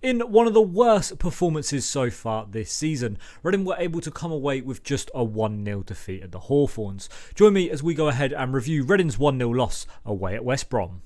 In one of the worst performances so far this season, Reading were able to come away with just a 1-0 defeat at the Hawthorns. Join me as we go ahead and review Reading's 1-0 loss away at West Brom.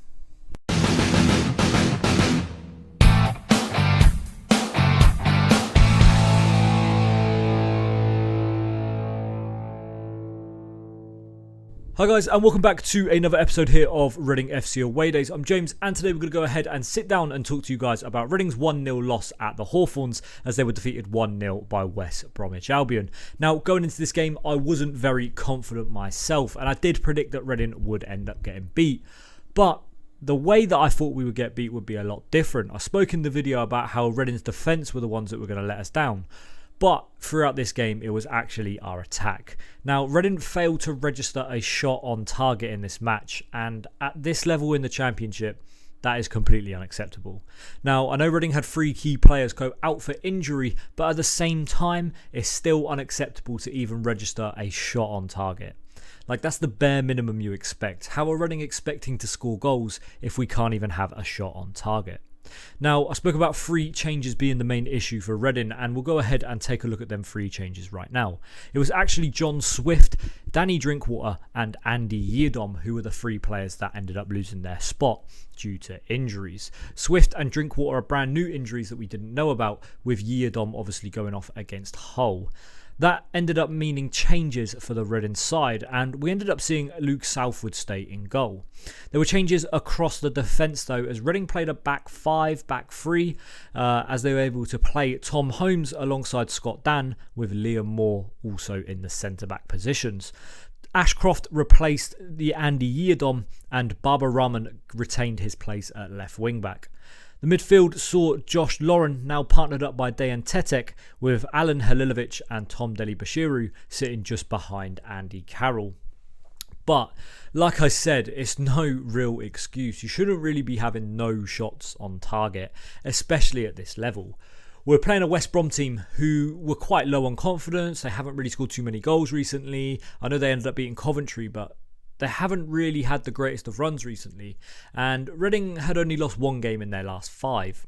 Hi guys, and welcome back to another episode here of Reading FC Away Days. I'm James, and today we're going to go ahead and sit down and talk to you guys about Reading's 1-0 loss at the Hawthorns as they were defeated 1-0 by West Bromwich Albion. Now, going into this game, I wasn't very confident myself, and I did predict that Reading would end up getting beat. But the way that I thought we would get beat would be a lot different. I spoke in the video about how Reading's defence were the ones that were going to let us down. But throughout this game, it was actually our attack. Now, Reading failed to register a shot on target in this match, and at this level in the Championship, that is completely unacceptable. Now, I know Reading had 3 key players go out for injury, but at the same time, it's still unacceptable to even register a shot on target. Like, that's the bare minimum you expect. How are Reading expecting to score goals if we can't even have a shot on target? Now, I spoke about 3 changes being the main issue for Reading, and we'll go ahead and take a look at them 3 changes right now. It was actually John Swift, Danny Drinkwater and Andy Yiadom who were the 3 players that ended up losing their spot due to injuries. Swift and Drinkwater are brand new injuries that we didn't know about, with Yiadom obviously going off against Hull. That ended up meaning changes for the Reading side, and we ended up seeing Luke Southwood stay in goal. There were changes across the defence though, as Reading played a back 5, back 3, as they were able to play Tom Holmes alongside Scott Dan, with Liam Moore also in the centre-back positions. Ashcroft replaced the Andy Yiadom, and Baba Rahman retained his place at left wing-back. The midfield saw Josh Lauren now partnered up by Dejan Tetek, with Alan Halilovic and Tom Deli-Bashiru sitting just behind Andy Carroll. But, like I said, it's no real excuse. You shouldn't really be having no shots on target, especially at this level. We're playing a West Brom team who were quite low on confidence. They haven't really scored too many goals recently. I know they ended up beating Coventry, but they haven't really had the greatest of runs recently, and Reading had only lost 1 game in their last 5.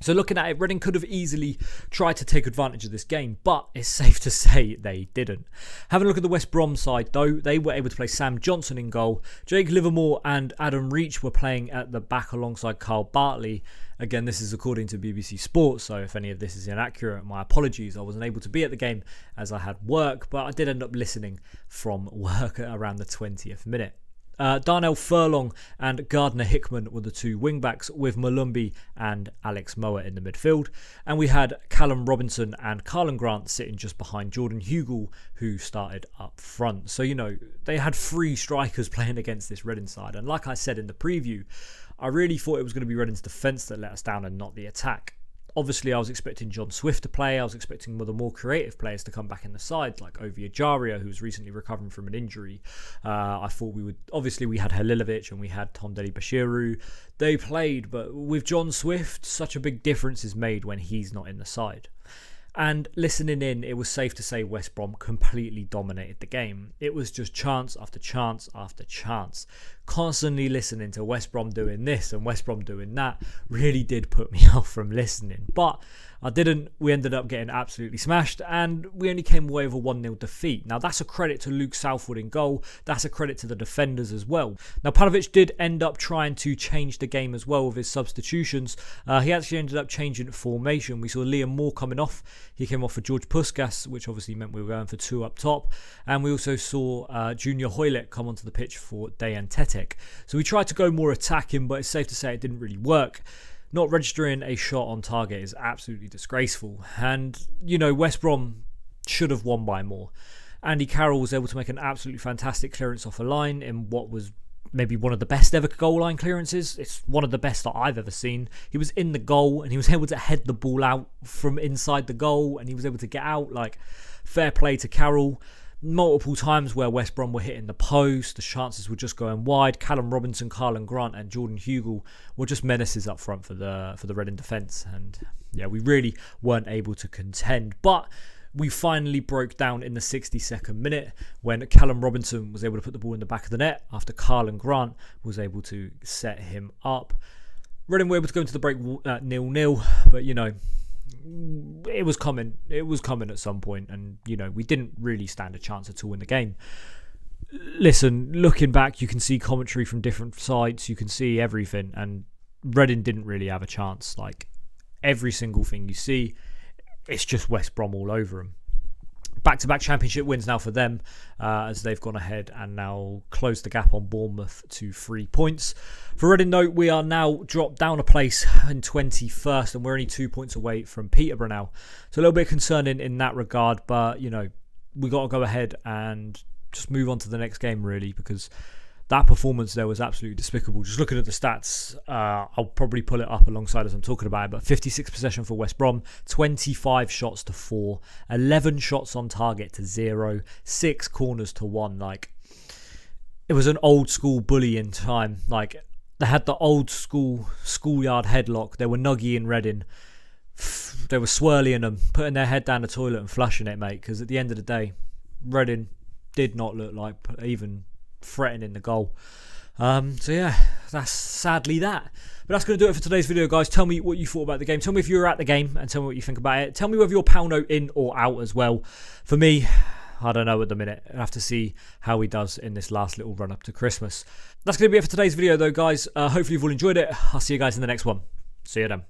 So looking at it, Reading could have easily tried to take advantage of this game, but it's safe to say they didn't. Having a look at the West Brom side though, they were able to play Sam Johnson in goal. Jake Livermore and Adam Reach were playing at the back alongside Carl Bartley. Again, this is according to BBC Sports, so if any of this is inaccurate, my apologies. I wasn't able to be at the game as I had work, but I did end up listening from work at around the 20th minute. Darnell Furlong and Gardner Hickman were the 2 wing-backs, with Malumbi and Alex Moa in the midfield. And we had Callum Robinson and Carlan Grant sitting just behind Jordan Hugill, who started up front. So, you know, they had 3 strikers playing against this Reading side. And like I said in the preview, I really thought it was going to be Reading's defence that let us down and not the attack. Obviously, I was expecting John Swift to play. I was expecting the more creative players to come back in the side, like Ovie Ejaria, who was recently recovering from an injury. I thought we would... Obviously, we had Halilovic and we had Tom Deli-Bashiru. They played, but with John Swift, such a big difference is made when he's not in the side. And listening in, it was safe to say West Brom completely dominated the game. It was just chance after chance after chance. Constantly listening to West Brom doing this and West Brom doing that really did put me off from listening. But I didn't. We ended up getting absolutely smashed, and we only came away with a 1-0 defeat. Now, that's a credit to Luke Southwood in goal. That's a credit to the defenders as well. Now, Panovic did end up trying to change the game as well with his substitutions. He actually ended up changing formation. We saw Liam Moore coming off. He came off for George Puskas, which obviously meant we were going for 2 up top. And we also saw Junior Hoylett come onto the pitch for Dejan Tetek. So we tried to go more attacking, but it's safe to say it didn't really work. Not registering a shot on target is absolutely disgraceful. And, you know, West Brom should have won by more. Andy Carroll was able to make an absolutely fantastic clearance off a line in what was maybe one of the best ever goal line clearances. It's one of the best that I've ever seen. He was in the goal and he was able to head the ball out from inside the goal, and he was able to get out. Like, fair play to Carroll. Multiple times where West Brom were hitting the post, the chances were just going wide. Callum Robinson, Carlan Grant and Jordan Hugill were just menaces up front for the Reading defence, and yeah, we really weren't able to contend. But we finally broke down in the 62nd minute when Callum Robinson was able to put the ball in the back of the net after Carlan Grant was able to set him up. Reading were able to go into the break 0-0, but, you know, it was coming. It was coming at some point, and, you know, we didn't really stand a chance at all in the game. Listen, looking back, you can see commentary from different sides. You can see everything, and Reading didn't really have a chance. Like, every single thing you see, it's just West Brom all over them. Back-to-back championship wins now for them, as they've gone ahead and now closed the gap on Bournemouth to 3 points. For Reading, though, we are now dropped down a place in 21st, and we're only 2 points away from Peterborough now. So a little bit concerning in that regard, but, you know, we got to go ahead and just move on to the next game, really, because that performance there was absolutely despicable. Just looking at the stats, I'll probably pull it up alongside as I'm talking about it, but 56 possession for West Brom, 25 shots to 4, 11 shots on target to 0, 6 corners to 1. Like, it was an old school bullying time. Like, they had the old school schoolyard headlock. They were nuggy in Reading. They were swirling them, putting their head down the toilet and flushing it, mate, because at the end of the day, Reading did not look like even threatening the goal. So yeah, that's sadly that. But that's going to do it for today's video, guys. Tell me what you thought about the game. Tell me if you were at the game and tell me what you think about it. Tell me whether you're Pauno in or out as well. For me, I don't know at the minute. I'll have to see how he does in this last little run up to Christmas. That's going to be it for today's video though, guys. Hopefully you've all enjoyed it. I'll see you guys in the next one. See you then.